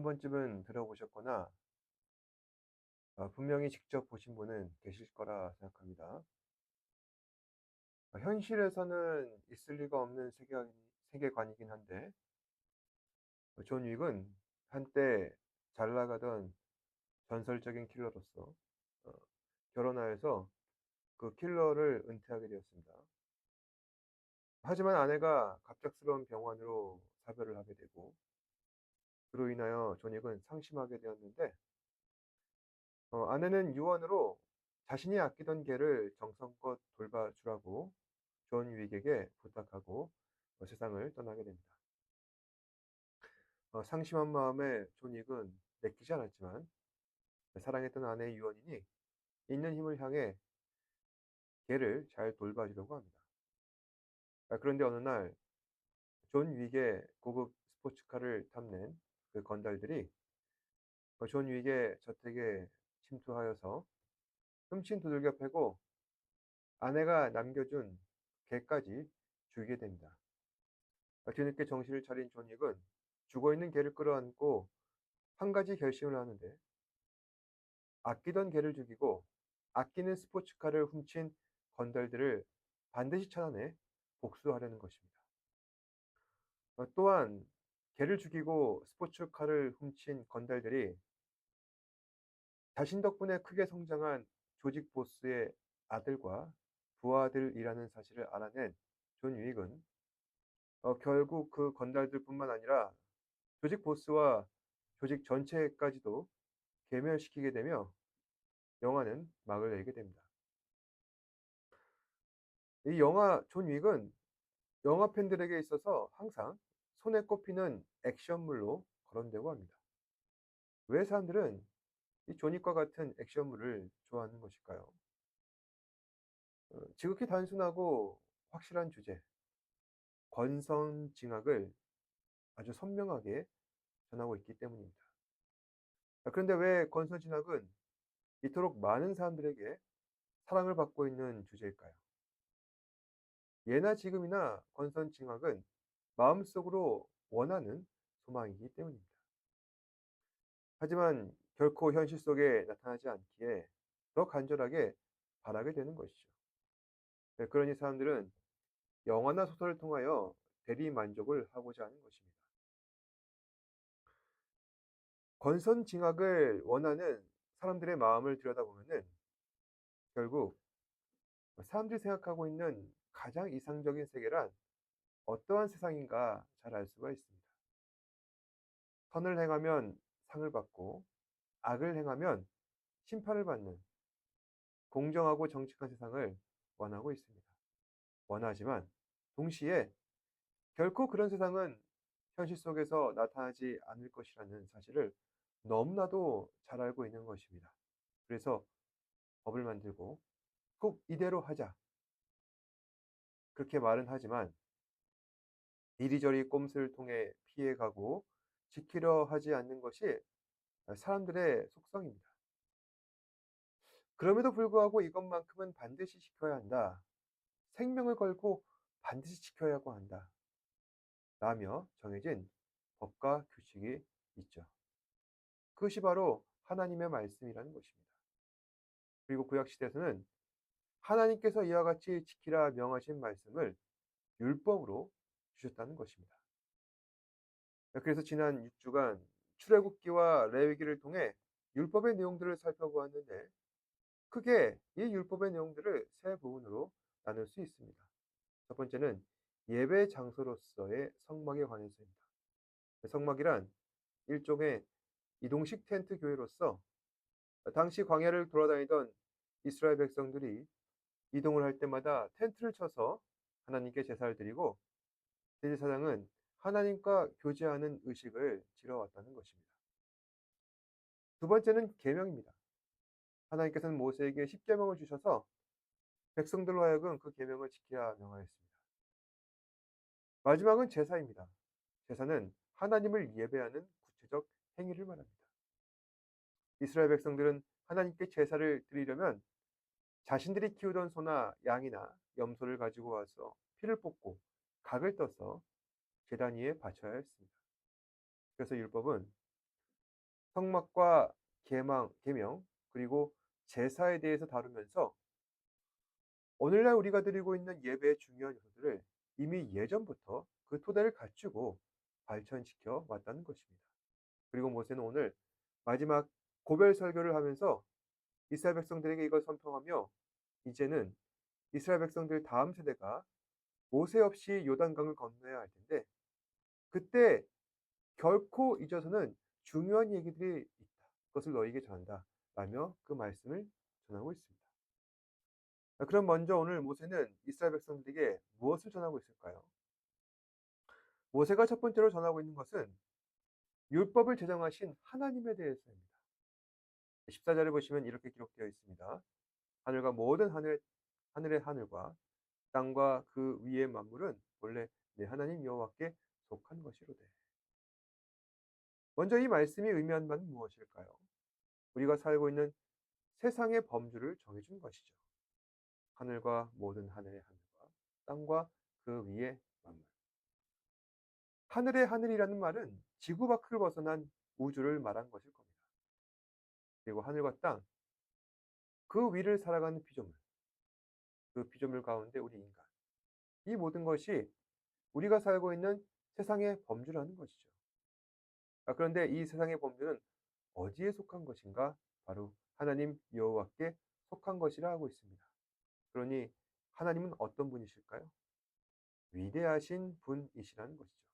번쯤은 들어보셨거나 분명히 직접 보신 분은 계실 거라 생각합니다. 현실에서는 있을 리가 없는 세계관이긴 한데 존 윅은 한때 잘 나가던 전설적인 킬러로서 어 결혼하여서 그 킬러를 은퇴하게 되었습니다. 하지만 아내가 갑작스러운 병환으로 사별을 하게 되고 그로 인하여 존 윅은 상심하게 되었는데 아내는 유언으로 자신이 아끼던 개를 정성껏 돌봐주라고 존 윅에게 부탁하고 세상을 떠나게 됩니다. 상심한 마음에 존 윅은 내키지 않았지만 사랑했던 아내의 유언이니 있는 힘을 향해 개를 잘 돌봐주려고 합니다. 그런데 어느 날 존 윅의 고급 스포츠카를 탐낸 그 건달들이 존 윅의 저택에 침투하여서 훔친 두들겨 패고 아내가 남겨준 개까지 죽이게 됩니다. 뒤늦게 정신을 차린 존 윅은 죽어있는 개를 끌어안고 한 가지 결심을 하는데 아끼던 개를 죽이고 아끼는 스포츠카를 훔친 건달들을 반드시 찾아내 복수하려는 것입니다. 또한 개를 죽이고 스포츠카를 훔친 건달들이 자신 덕분에 크게 성장한 조직 보스의 아들과 부하들이라는 사실을 알아낸 존 윅은 결국 그 건달들뿐만 아니라 조직 보스와 조직 전체까지도 괴멸시키게 되며 영화는 막을 내리게 됩니다. 이 영화 존 윅은 영화 팬들에게 있어서 항상 손에 꼽히는 액션물로 거론되고 합니다. 왜 사람들은 이 존 윅과 같은 액션물을 좋아하는 것일까요? 지극히 단순하고 확실한 주제, 권선징악을 아주 선명하게 전하고 있기 때문입니다. 그런데 왜 권선징악은 이토록 많은 사람들에게 사랑을 받고 있는 주제일까요? 예나 지금이나 권선징악은 마음속으로 원하는 소망이기 때문입니다. 하지만 결코 현실 속에 나타나지 않기에 더 간절하게 바라게 되는 것이죠. 그러니 사람들은 영화나 소설을 통하여 대리 만족을 하고자 하는 것입니다. 권선징악을 원하는 사람들의 마음을 들여다보면은 결국 사람들이 생각하고 있는 가장 이상적인 세계란 어떠한 세상인가 잘 알 수가 있습니다. 선을 행하면 상을 받고 악을 행하면 심판을 받는 공정하고 정직한 세상을 원하고 있습니다. 원하지만 동시에 결코 그런 세상은 현실 속에서 나타나지 않을 것이라는 사실을 너무나도 잘 알고 있는 것입니다. 그래서 법을 만들고 꼭 이대로 하자. 그렇게 말은 하지만 이리저리 꼼수를 통해 피해가고 지키려 하지 않는 것이 사람들의 속성입니다. 그럼에도 불구하고 이것만큼은 반드시 지켜야 한다. 생명을 걸고 반드시 지켜야고 한다. 라며 정해진 법과 규칙이 있죠. 그것이 바로 하나님의 말씀이라는 것입니다. 그리고 구약시대에서는 하나님께서 이와 같이 지키라 명하신 말씀을 율법으로 주셨다는 것입니다. 그래서 지난 6주간 출애굽기와 레위기를 통해 율법의 내용들을 살펴보았는데 크게 이 율법의 내용들을 세 부분으로 나눌 수 있습니다. 첫 번째는 예배 장소로서의 성막에 관해서입니다. 성막이란 일종의 이동식 텐트 교회로서 당시 광야를 돌아다니던 이스라엘 백성들이 이동을 할 때마다 텐트를 쳐서 하나님께 제사를 드리고 대제사장은 하나님과 교제하는 의식을 지켜왔다는 것입니다. 두 번째는 계명입니다. 하나님께서는 모세에게 10계명을 주셔서 백성들로 하여금 그 계명을 지켜야 명하였습니다. 마지막은 제사입니다. 제사는 하나님을 예배하는 구체적 행위를 말합니다. 이스라엘 백성들은 하나님께 제사를 드리려면 자신들이 키우던 소나 양이나 염소를 가지고 와서 피를 뽑고 각을 떠서 제단 위에 바쳐야 했습니다. 그래서 율법은 성막과 계명, 그리고 제사에 대해서 다루면서 오늘날 우리가 드리고 있는 예배의 중요한 요소들을 이미 예전부터 그 토대를 갖추고 발전시켜 왔다는 것입니다. 그리고 모세는 오늘 마지막 고별 설교를 하면서 이스라엘 백성들에게 이걸 선포하며 이제는 이스라엘 백성들 다음 세대가 모세 없이 요단강을 건너야 할 텐데 그때 결코 잊어서는 중요한 얘기들이 있다. 그것을 너희에게 전한다. 라며 그 말씀을 전하고 있습니다. 그럼 먼저 오늘 모세는 이스라엘 백성들에게 무엇을 전하고 있을까요? 모세가 첫 번째로 전하고 있는 것은 율법을 제정하신 하나님에 대해서입니다. 14절에 보시면 이렇게 기록되어 있습니다. 하늘과 모든 하늘의 하늘과 땅과 그 위의 만물은 본래 내 하나님 여호와께 속한 것이로되. 먼저 이 말씀이 의미하는 바는 무엇일까요? 우리가 살고 있는 세상의 범주를 정해준 것이죠. 하늘과 모든 하늘의 하늘과 땅과 그 위의 만물. 하늘의 하늘이라는 말은 지구 밖을 벗어난 우주를 말한 것일 겁니다. 그리고 하늘과 땅, 그 위를 살아가는 피조물, 그 피조물 가운데 우리 인간. 이 모든 것이 우리가 살고 있는 세상의 범주라는 것이죠. 그런데 이 세상의 범주는 어디에 속한 것인가? 바로 하나님 여호와께 속한 것이라 하고 있습니다. 그러니 하나님은 어떤 분이실까요? 위대하신 분이시라는 것이죠.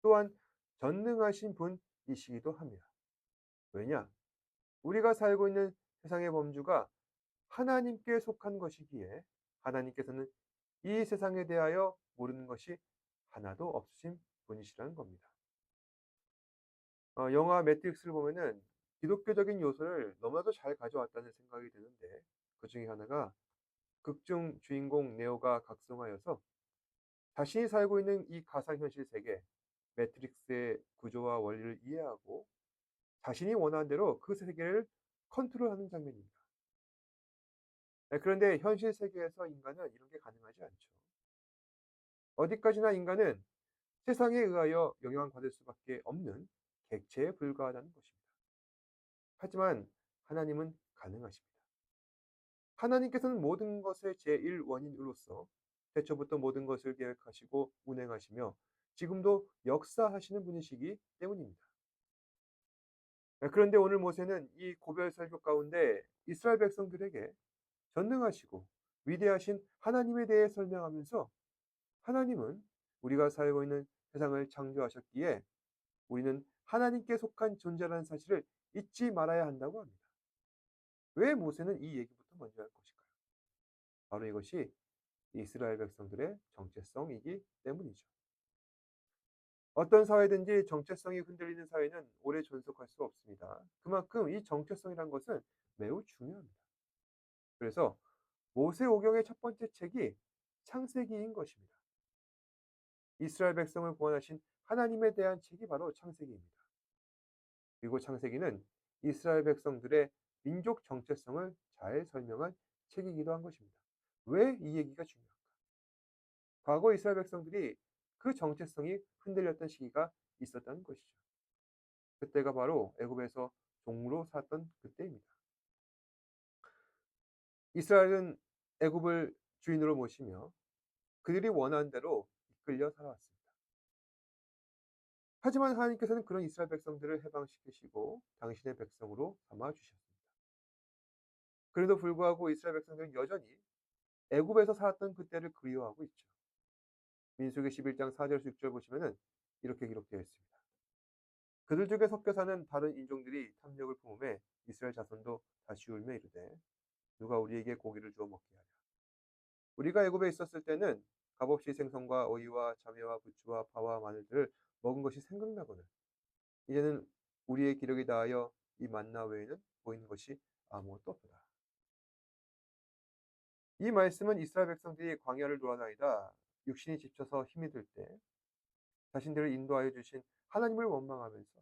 또한 전능하신 분이시기도 합니다. 왜냐? 우리가 살고 있는 세상의 범주가 하나님께 속한 것이기에 하나님께서는 이 세상에 대하여 모르는 것이 하나도 없으신 분이시라는 겁니다. 영화 매트릭스를 보면은 기독교적인 요소를 너무나도 잘 가져왔다는 생각이 드는데 그 중에 하나가 극중 주인공 네오가 각성하여서 자신이 살고 있는 이 가상현실 세계 매트릭스의 구조와 원리를 이해하고 자신이 원하는 대로 그 세계를 컨트롤하는 장면입니다. 그런데 현실 세계에서 인간은 이런 게 가능하지 않죠. 어디까지나 인간은 세상에 의하여 영향받을 수밖에 없는 객체에 불과하다는 것입니다. 하지만 하나님은 가능하십니다. 하나님께서는 모든 것의 제1원인으로서 태초부터 모든 것을 계획하시고 운행하시며 지금도 역사하시는 분이시기 때문입니다. 그런데 오늘 모세는 이 고별 설교 가운데 이스라엘 백성들에게 전능하시고 위대하신 하나님에 대해 설명하면서 하나님은 우리가 살고 있는 세상을 창조하셨기에 우리는 하나님께 속한 존재라는 사실을 잊지 말아야 한다고 합니다. 왜 모세는 이 얘기부터 먼저 할 것일까요? 바로 이것이 이스라엘 백성들의 정체성이기 때문이죠. 어떤 사회든지 정체성이 흔들리는 사회는 오래 존속할 수 없습니다. 그만큼 이 정체성이란 것은 매우 중요합니다. 그래서 모세오경의 첫 번째 책이 창세기인 것입니다. 이스라엘 백성을 구원하신 하나님에 대한 책이 바로 창세기입니다. 그리고 창세기는 이스라엘 백성들의 민족 정체성을 잘 설명한 책이기도 한 것입니다. 왜 이 얘기가 중요할까? 과거 이스라엘 백성들이 그 정체성이 흔들렸던 시기가 있었다는 것이죠. 그때가 바로 애굽에서 종으로 살았던 그때입니다. 이스라엘은 애굽을 주인으로 모시며 그들이 원하는 대로 이끌려 살아왔습니다. 하지만 하나님께서는 그런 이스라엘 백성들을 해방시키시고 당신의 백성으로 삼아 주셨습니다. 그래도 불구하고 이스라엘 백성들은 여전히 애굽에서 살았던 그때를 그리워하고 있죠. 민수기 11장 4절에서 6절 보시면은 이렇게 기록되어 있습니다. 그들 중에 섞여 사는 다른 인종들이 탐욕을 품음에 이스라엘 자손도 다시 울며 이르되 누가 우리에게 고기를 주어 먹게 하랴. 우리가 애굽에 있었을 때는 값없이 생선과 어이와 자매와 부추와 파와 마늘들을 먹은 것이 생각나거늘 이제는 우리의 기력이 다하여 이 만나 외에는 보이는 것이 아무것도 없다. 이 말씀은 이스라엘 백성들이 광야를 돌아다니다 육신이 지쳐서 힘이 들 때 자신들을 인도하여 주신 하나님을 원망하면서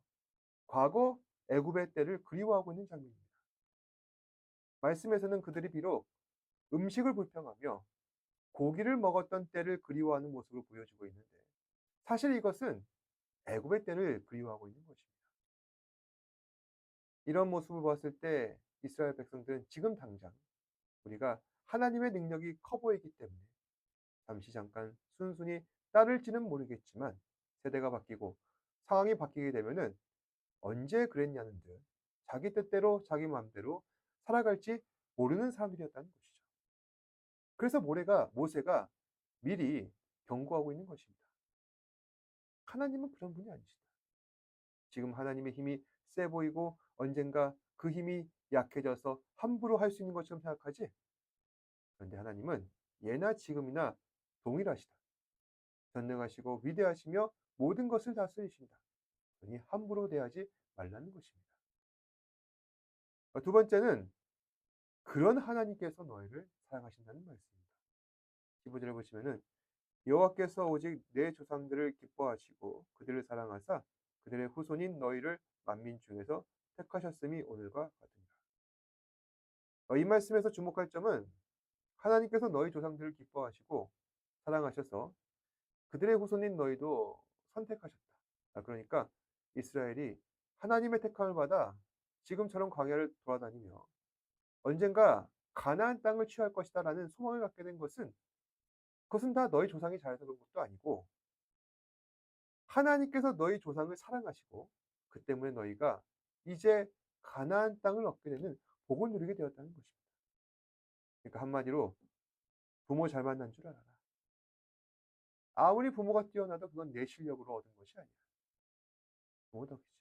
과거 애굽의 때를 그리워하고 있는 장면입니다. 말씀에서는 그들이 비록 음식을 불평하며 고기를 먹었던 때를 그리워하는 모습을 보여주고 있는데 사실 이것은 애굽의 때를 그리워하고 있는 것입니다. 이런 모습을 보았을 때 이스라엘 백성들은 지금 당장 우리가 하나님의 능력이 커 보이기 때문에 잠시 잠깐 순순히 따를지는 모르겠지만 세대가 바뀌고 상황이 바뀌게 되면은 언제 그랬냐는 듯 자기 뜻대로 자기 마음대로 살아갈지 모르는 사람들이었다는 것이죠. 그래서 모세가 미리 경고하고 있는 것입니다. 하나님은 그런 분이 아니시다. 지금 하나님의 힘이 세 보이고 언젠가 그 힘이 약해져서 함부로 할 수 있는 것처럼 생각하지? 그런데 하나님은 예나 지금이나 동일하시다. 전능하시고 위대하시며 모든 것을 다스리신다. 그러니 함부로 대하지 말라는 것입니다. 두 번째는 그런 하나님께서 너희를 사랑하신다는 말씀입니다. 15절에 보시면은 여호와께서 오직 내 조상들을 기뻐하시고 그들을 사랑하사 그들의 후손인 너희를 만민 중에서 택하셨음이 오늘과 같으니라. 이 말씀에서 주목할 점은 하나님께서 너희 조상들을 기뻐하시고 사랑하셔서 그들의 후손인 너희도 선택하셨다. 그러니까 이스라엘이 하나님의 택함을 받아 지금처럼 광야를 돌아다니며 언젠가 가나안 땅을 취할 것이다라는 소망을 갖게 된 것은 그것은 다 너희 조상이 잘해서 그런 것도 아니고 하나님께서 너희 조상을 사랑하시고 그 때문에 너희가 이제 가나안 땅을 얻게 되는 복을 누리게 되었다는 것입니다. 그러니까 한마디로 부모 잘 만난 줄 알아라. 아무리 부모가 뛰어나도 그건 내 실력으로 얻은 것이 아니야. 부모 덕이지.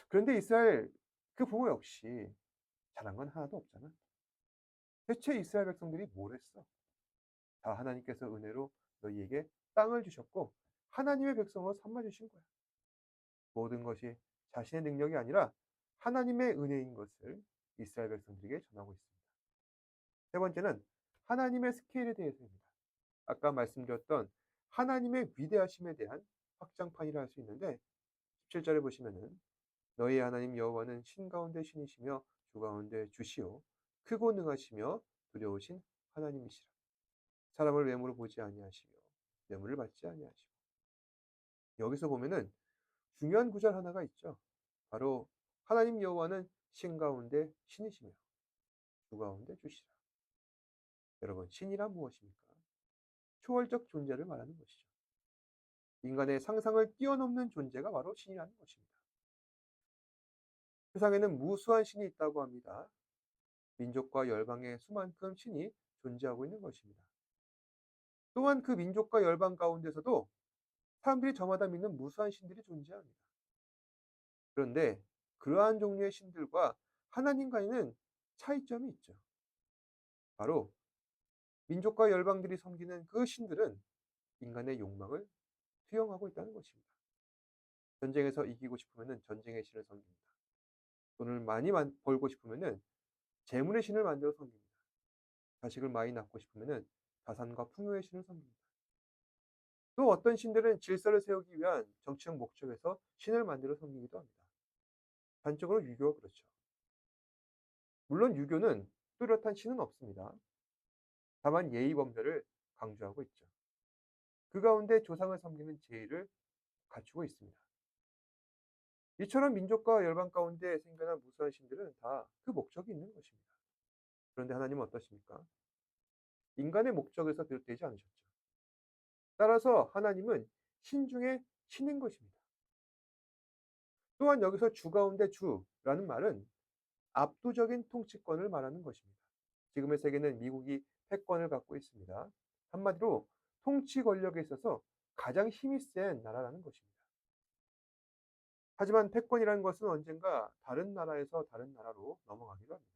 그런데 이스라엘 그 부모 역시 잘한 건 하나도 없잖아. 대체 이스라엘 백성들이 뭘 했어? 다 하나님께서 은혜로 너희에게 땅을 주셨고 하나님의 백성으로 삼아 주신 거야. 모든 것이 자신의 능력이 아니라 하나님의 은혜인 것을 이스라엘 백성들에게 전하고 있습니다. 세 번째는 하나님의 스케일에 대해서입니다. 아까 말씀드렸던 하나님의 위대하심에 대한 확장판이라 할 수 있는데 17절에 보시면은 너희 하나님 여호와는 신 가운데 신이시며 주 가운데 주시오 크고 능하시며 두려우신 하나님이시라. 사람을 외모로 보지 아니하시며 뇌물을 받지 아니하시고. 여기서 보면은 중요한 구절 하나가 있죠. 바로 하나님 여호와는 신 가운데 신이시며 주 가운데 주시라. 여러분, 신이란 무엇입니까? 초월적 존재를 말하는 것이죠. 인간의 상상을 뛰어넘는 존재가 바로 신이라는 것입니다. 세상에는 무수한 신이 있다고 합니다. 민족과 열방의 수만큼 신이 존재하고 있는 것입니다. 또한 그 민족과 열방 가운데서도 사람들이 저마다 믿는 무수한 신들이 존재합니다. 그런데 그러한 종류의 신들과 하나님과는 차이점이 있죠. 바로 민족과 열방들이 섬기는 그 신들은 인간의 욕망을 수용하고 있다는 것입니다. 전쟁에서 이기고 싶으면 전쟁의 신을 섬깁니다. 돈을 많이 벌고 싶으면 재물의 신을 만들어 섬깁니다. 자식을 많이 낳고 싶으면 자산과 풍요의 신을 섬깁니다. 또 어떤 신들은 질서를 세우기 위한 정치적 목적에서 신을 만들어 섬기기도 합니다. 단적으로 유교가 그렇죠. 물론 유교는 뚜렷한 신은 없습니다. 다만 예의 범절을 강조하고 있죠. 그 가운데 조상을 섬기는 제의를 갖추고 있습니다. 이처럼 민족과 열방 가운데 생겨난 무수한 신들은 다 그 목적이 있는 것입니다. 그런데 하나님은 어떠십니까? 인간의 목적에서 비롯되지 않으셨죠. 따라서 하나님은 신 중에 신인 것입니다. 또한 여기서 주 가운데 주라는 말은 압도적인 통치권을 말하는 것입니다. 지금의 세계는 미국이 패권을 갖고 있습니다. 한마디로 통치 권력에 있어서 가장 힘이 센 나라라는 것입니다. 하지만 패권이라는 것은 언젠가 다른 나라에서 다른 나라로 넘어가기도 합니다.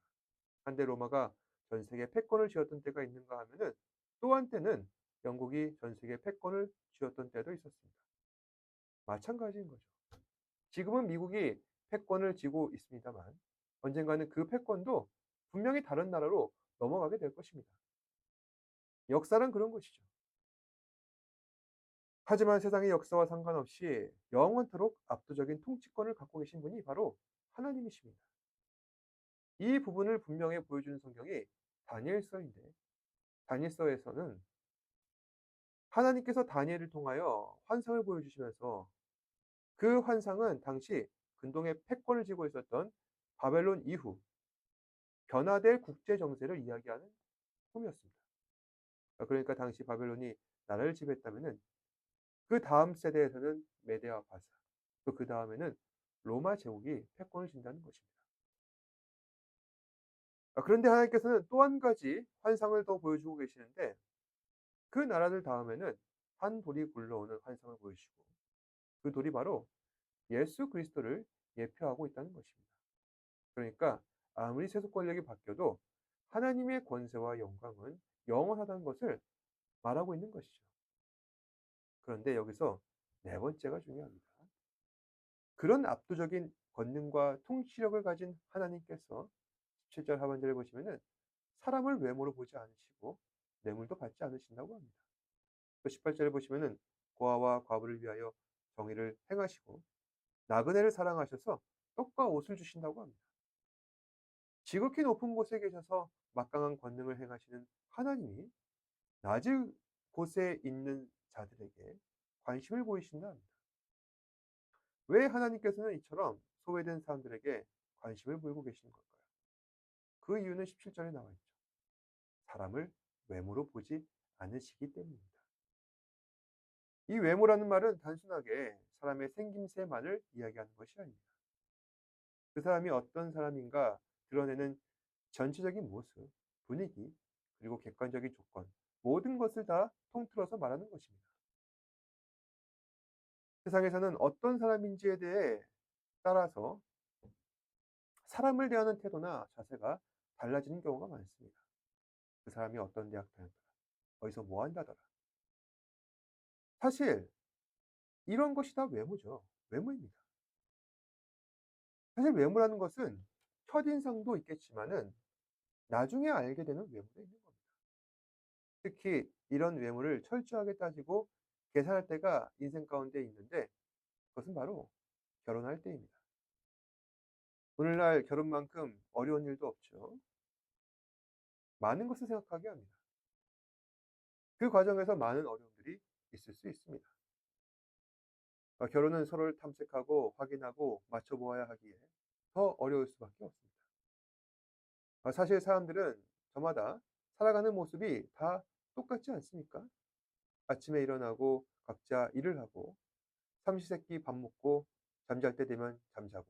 한때 로마가 전 세계에 패권을 쥐었던 때가 있는가 하면은 또 한때는 영국이 전 세계에 패권을 쥐었던 때도 있었습니다. 마찬가지인 거죠. 지금은 미국이 패권을 쥐고 있습니다만 언젠가는 그 패권도 분명히 다른 나라로 넘어가게 될 것입니다. 역사는 그런 것이죠. 하지만 세상의 역사와 상관없이 영원토록 압도적인 통치권을 갖고 계신 분이 바로 하나님이십니다. 이 부분을 분명히 보여주는 성경이 다니엘서인데 다니엘서에서는 하나님께서 다니엘을 통하여 환상을 보여주시면서 그 환상은 당시 근동의 패권을 쥐고 있었던 바벨론 이후 변화될 국제 정세를 이야기하는 꿈이었습니다. 그러니까 당시 바벨론이 나라를 지배했다면은 그다음 세대에서는 메데와 바사, 또 그다음에는 로마 제국이 패권을 쥔다는 것입니다. 그런데 하나님께서는 또 한 가지 환상을 더 보여주고 계시는데 그 나라들 다음에는 한 돌이 굴러오는 환상을 보여주시고 그 돌이 바로 예수 그리스도를 예표하고 있다는 것입니다. 그러니까 아무리 세속 권력이 바뀌어도 하나님의 권세와 영광은 영원하다는 것을 말하고 있는 것이죠. 그런데 여기서 네 번째가 중요합니다. 그런 압도적인 권능과 통치력을 가진 하나님께서 17절 하반절에 보시면은 사람을 외모로 보지 않으시고 뇌물도 받지 않으신다고 합니다. 또 18절에 보시면은 고아와 과부를 위하여 정의를 행하시고 나그네를 사랑하셔서 떡과 옷을 주신다고 합니다. 지극히 높은 곳에 계셔서 막강한 권능을 행하시는 하나님이 낮은 곳에 있는 자들에게 관심을 보이신다 합니다. 왜 하나님께서는 이처럼 소외된 사람들에게 관심을 보이고 계시는 걸까요? 그 이유는 17절에 나와 있죠. 사람을 외모로 보지 않으시기 때문입니다. 이 외모라는 말은 단순하게 사람의 생김새만을 이야기하는 것이 아닙니다. 그 사람이 어떤 사람인가 드러내는 전체적인 모습, 분위기, 그리고 객관적인 조건, 모든 것을 다 통틀어서 말하는 것입니다. 세상에서는 어떤 사람인지에 대해 따라서 사람을 대하는 태도나 자세가 달라지는 경우가 많습니다. 그 사람이 어떤 대학 다녔더라, 어디서 뭐 한다더라. 사실 이런 것이 다 외모죠. 외모입니다. 사실 외모라는 것은 첫인상도 있겠지만은 나중에 알게 되는 외모도 있는 겁니다. 특히 이런 외모를 철저하게 따지고 계산할 때가 인생 가운데 있는데 그것은 바로 결혼할 때입니다. 오늘날 결혼만큼 어려운 일도 없죠. 많은 것을 생각하게 합니다. 그 과정에서 많은 어려움들이 있을 수 있습니다. 결혼은 서로를 탐색하고 확인하고 맞춰보아야 하기에 더 어려울 수밖에 없습니다. 사실 사람들은 저마다 살아가는 모습이 다 똑같지 않습니까? 아침에 일어나고 각자 일을 하고 삼시세끼 밥 먹고 잠잘 때 되면 잠자고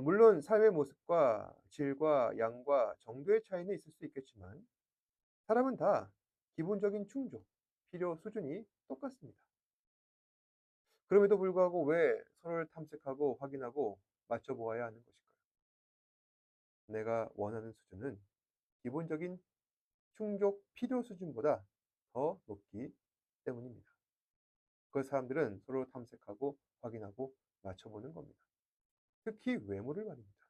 물론 삶의 모습과 질과 양과 정도의 차이는 있을 수 있겠지만 사람은 다 기본적인 충족, 필요 수준이 똑같습니다. 그럼에도 불구하고 왜 서로를 탐색하고 확인하고 맞춰보아야 하는 것일까요? 내가 원하는 수준은 기본적인 충족 필요 수준보다 더 높기 때문입니다. 그 사람들은 서로 탐색하고 확인하고 맞춰보는 겁니다. 특히 외모를 말입니다.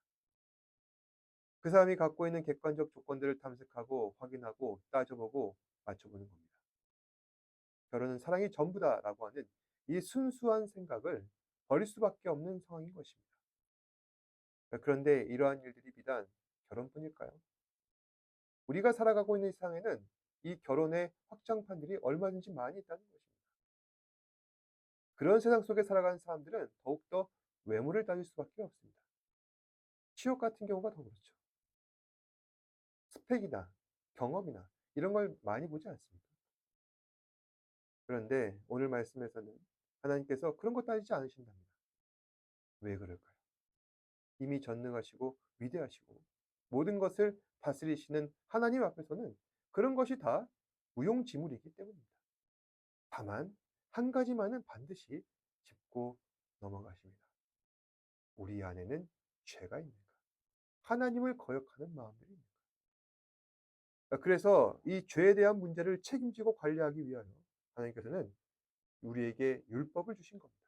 그 사람이 갖고 있는 객관적 조건들을 탐색하고 확인하고 따져보고 맞춰보는 겁니다. 결혼은 사랑이 전부다라고 하는 이 순수한 생각을 버릴 수밖에 없는 상황인 것입니다. 그런데 이러한 일들이 비단 결혼뿐일까요? 우리가 살아가고 있는 세상에는 이 결혼의 확장판들이 얼마든지 많이 있다는 것입니다. 그런 세상 속에 살아가는 사람들은 더욱더 외모를 따질 수밖에 없습니다. 취업 같은 경우가 더 그렇죠. 스펙이나 경험이나 이런 걸 많이 보지 않습니까? 그런데 오늘 말씀에서는 하나님께서 그런 거 따지지 않으신답니다. 왜 그럴까요? 이미 전능하시고 위대하시고 모든 것을 다스리시는 하나님 앞에서는 그런 것이 다 무용지물이기 때문입니다. 다만 한 가지만은 반드시 짚고 넘어가십니다. 우리 안에는 죄가 있는가? 하나님을 거역하는 마음들이 있는가? 그래서 이 죄에 대한 문제를 책임지고 관리하기 위하여 하나님께서는 우리에게 율법을 주신 겁니다.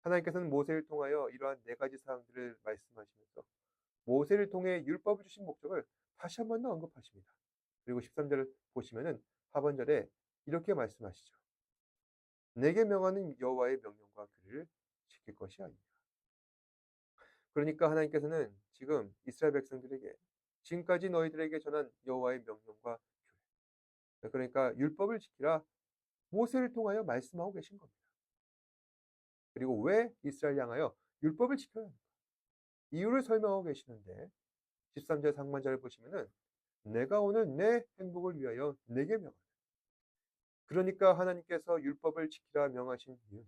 하나님께서는 모세를 통하여 이러한 네 가지 사항들을 말씀하시면서 모세를 통해 율법을 주신 목적을 다시 한 번 더 언급하십니다. 그리고 13절을 보시면은 하반절에 이렇게 말씀하시죠. 내게 명하는 여호와의 명령과 규례를 지킬 것이 아니냐. 그러니까 하나님께서는 지금 이스라엘 백성들에게 지금까지 너희들에게 전한 여호와의 명령과 규례, 그러니까 율법을 지키라 모세를 통하여 말씀하고 계신 겁니다. 그리고 왜 이스라엘 향하여 율법을 지켜야 하는가? 이유를 설명하고 계시는데 13절 상반절을 보시면은 내가 오늘 내 행복을 위하여 내게 명하노니. 그러니까 하나님께서 율법을 지키라 명하신 이유는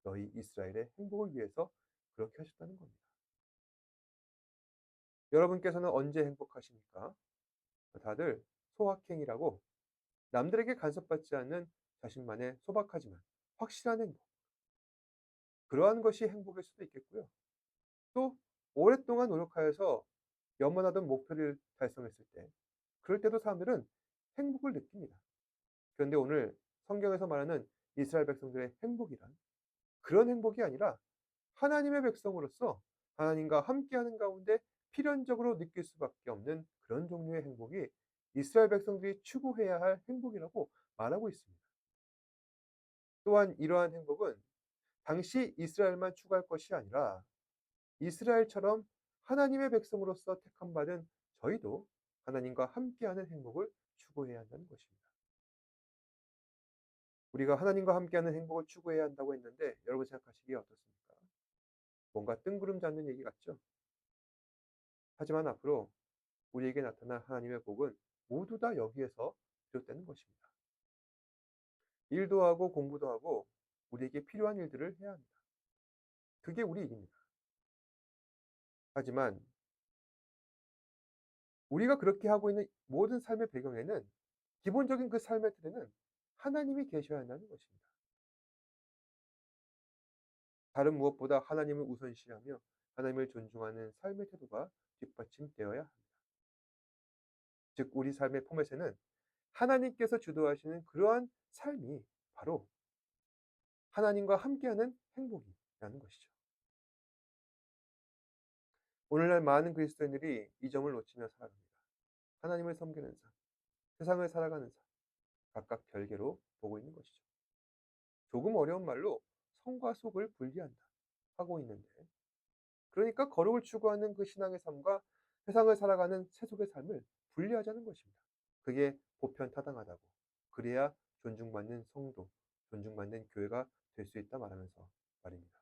너희 이스라엘의 행복을 위해서 그렇게 하셨다는 겁니다. 여러분께서는 언제 행복하십니까? 다들 소확행이라고 남들에게 간섭받지 않는 자신만의 소박하지만 확실한 행복. 그러한 것이 행복일 수도 있겠고요. 또 오랫동안 노력하여서 염원하던 목표를 달성했을 때 그럴 때도 사람들은 행복을 느낍니다. 그런데 오늘 성경에서 말하는 이스라엘 백성들의 행복이란 그런 행복이 아니라 하나님의 백성으로서 하나님과 함께하는 가운데 필연적으로 느낄 수밖에 없는 그런 종류의 행복이 이스라엘 백성들이 추구해야 할 행복이라고 말하고 있습니다. 또한 이러한 행복은 당시 이스라엘만 추구할 것이 아니라 이스라엘처럼 하나님의 백성으로서 택함받은 저희도 하나님과 함께하는 행복을 추구해야 한다는 것입니다. 우리가 하나님과 함께하는 행복을 추구해야 한다고 했는데 여러분 생각하시기에 어떻습니까? 뭔가 뜬구름 잡는 얘기 같죠? 하지만 앞으로 우리에게 나타날 하나님의 복은 모두 다 여기에서 비롯되는 것입니다. 일도 하고 공부도 하고 우리에게 필요한 일들을 해야 합니다. 그게 우리 일입니다. 하지만 우리가 그렇게 하고 있는 모든 삶의 배경에는 기본적인 그 삶의 틀에는 하나님이 계셔야 한다는 것입니다. 다른 무엇보다 하나님을 우선시하며 하나님을 존중하는 삶의 태도가 뒷받침되어야 합니다. 즉 우리 삶의 포맷에는 하나님께서 주도하시는 그러한 삶이 바로 하나님과 함께하는 행복이라는 것이죠. 오늘날 많은 그리스도인들이 이 점을 놓치며 살아갑니다. 하나님을 섬기는 삶, 세상을 살아가는 삶, 각각 별개로 보고 있는 것이죠. 조금 어려운 말로 성과 속을 분리한다 하고 있는데 그러니까 거룩을 추구하는 그 신앙의 삶과 세상을 살아가는 세속의 삶을 분리하자는 것입니다. 그게 보편타당하다고. 그래야 존중받는 성도, 존중받는 교회가 될 수 있다 말하면서 말입니다.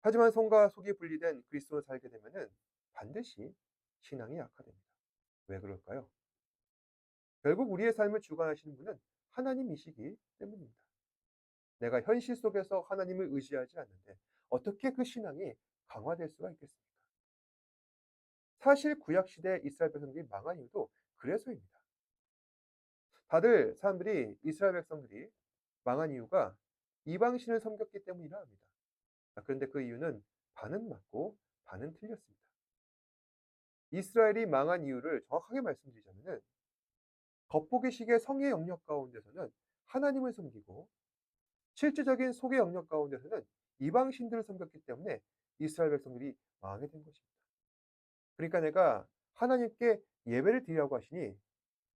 하지만 성과 속이 분리된 그리스도로 살게 되면은 반드시 신앙이 약화됩니다. 왜 그럴까요? 결국 우리의 삶을 주관하시는 분은 하나님이시기 때문입니다. 내가 현실 속에서 하나님을 의지하지 않는데 어떻게 그 신앙이 강화될 수가 있겠습니까? 사실 구약 시대 이스라엘 백성들이 망한 이유도 그래서입니다. 다들 사람들이 이스라엘 백성들이 망한 이유가 이방신을 섬겼기 때문이라 합니다. 그런데 그 이유는 반은 맞고 반은 틀렸습니다. 이스라엘이 망한 이유를 정확하게 말씀드리자면은 겉보기식의 성의 영역 가운데서는 하나님을 섬기고 실질적인 속의 영역 가운데서는 이방 신들을 섬겼기 때문에 이스라엘 백성들이 망하게 된 것입니다. 그러니까 내가 하나님께 예배를 드리라고 하시니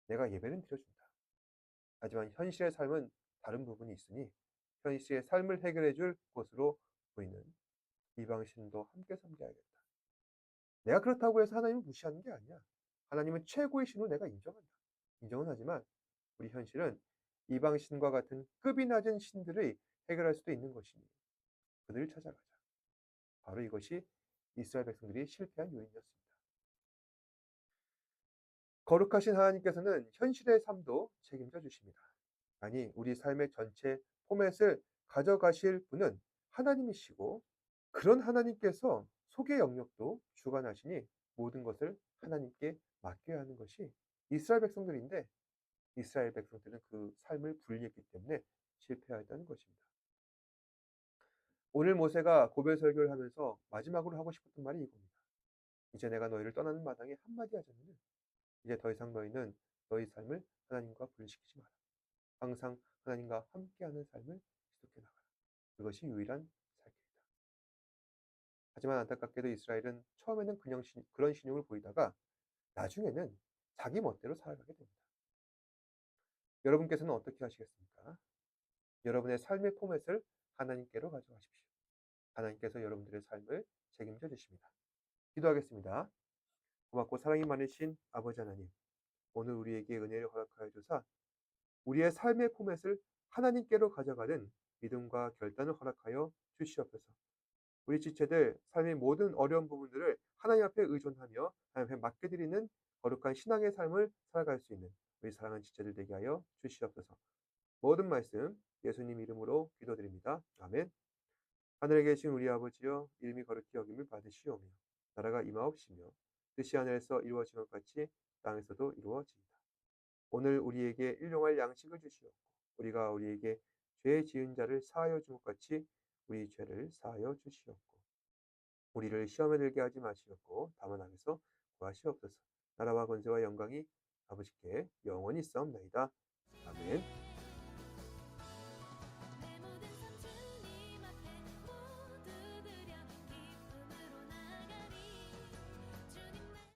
내가 예배는 드려준다. 하지만 현실의 삶은 다른 부분이 있으니 현실의 삶을 해결해 줄 것으로 보이는 이방 신도 함께 섬겨야겠다. 내가 그렇다고 해서 하나님을 무시하는 게 아니야. 하나님은 최고의 신으로 내가 인정한다. 인정은 하지만 우리 현실은 이방 신과 같은 급이 낮은 신들을 해결할 수도 있는 것이니 그들을 찾아가자. 바로 이것이 이스라엘 백성들이 실패한 요인이었습니다. 거룩하신 하나님께서는 현실의 삶도 책임져 주십니다. 아니, 우리 삶의 전체 포맷을 가져가실 분은 하나님이시고 그런 하나님께서 속의 영역도 주관하시니 모든 것을 하나님께 맡겨야 하는 것이 이스라엘 백성들인데 이스라엘 백성들은 그 삶을 분리했기 때문에 실패하였다는 것입니다. 오늘 모세가 고별 설교를 하면서 마지막으로 하고 싶었던 말이 이겁니다. 이제 내가 너희를 떠나는 마당에 한마디 하자면 이제 더 이상 너희는 너희 삶을 하나님과 분리시키지 마라. 항상 하나님과 함께하는 삶을 지속해 나가라. 그것이 유일한 살 길이다. 하지만 안타깝게도 이스라엘은 처음에는 그냥 그런 신용을 보이다가 나중에는 자기 멋대로 살아가게 됩니다. 여러분께서는 어떻게 하시겠습니까? 여러분의 삶의 포맷을 하나님께로 가져가십시오. 하나님께서 여러분들의 삶을 책임져 주십니다. 기도하겠습니다. 고맙고 사랑이 많으신 아버지 하나님, 오늘 우리에게 은혜를 허락하여 주사 우리의 삶의 포맷을 하나님께로 가져가는 믿음과 결단을 허락하여 주시옵소서. 우리 지체들 삶의 모든 어려운 부분들을 하나님 앞에 의존하며 하나님 앞에 맡겨드리는 거룩한 신앙의 삶을 살아갈 수 있는 우리 사랑하는 지체들 되게 하여 주시옵소서. 모든 말씀 예수님 이름으로 기도드립니다. 아멘. 하늘에 계신 우리 아버지여, 이름이 거룩히 여김을 받으시오며 나라가 임하옵시며 뜻이 하늘에서 이루어진 것 같이 땅에서도 이루어지이다. 오늘 우리에게 일용할 양식을 주시옵고 우리가 우리에게 죄 지은 자를 사하여 준 것 같이 우리 죄를 사하여 주시옵고 우리를 시험에 들게 하지 마시옵고 다만 악에서 구하시옵소서. 나라와 권세와 영광이 아버지께 영원히 있사옵나이다. 아멘.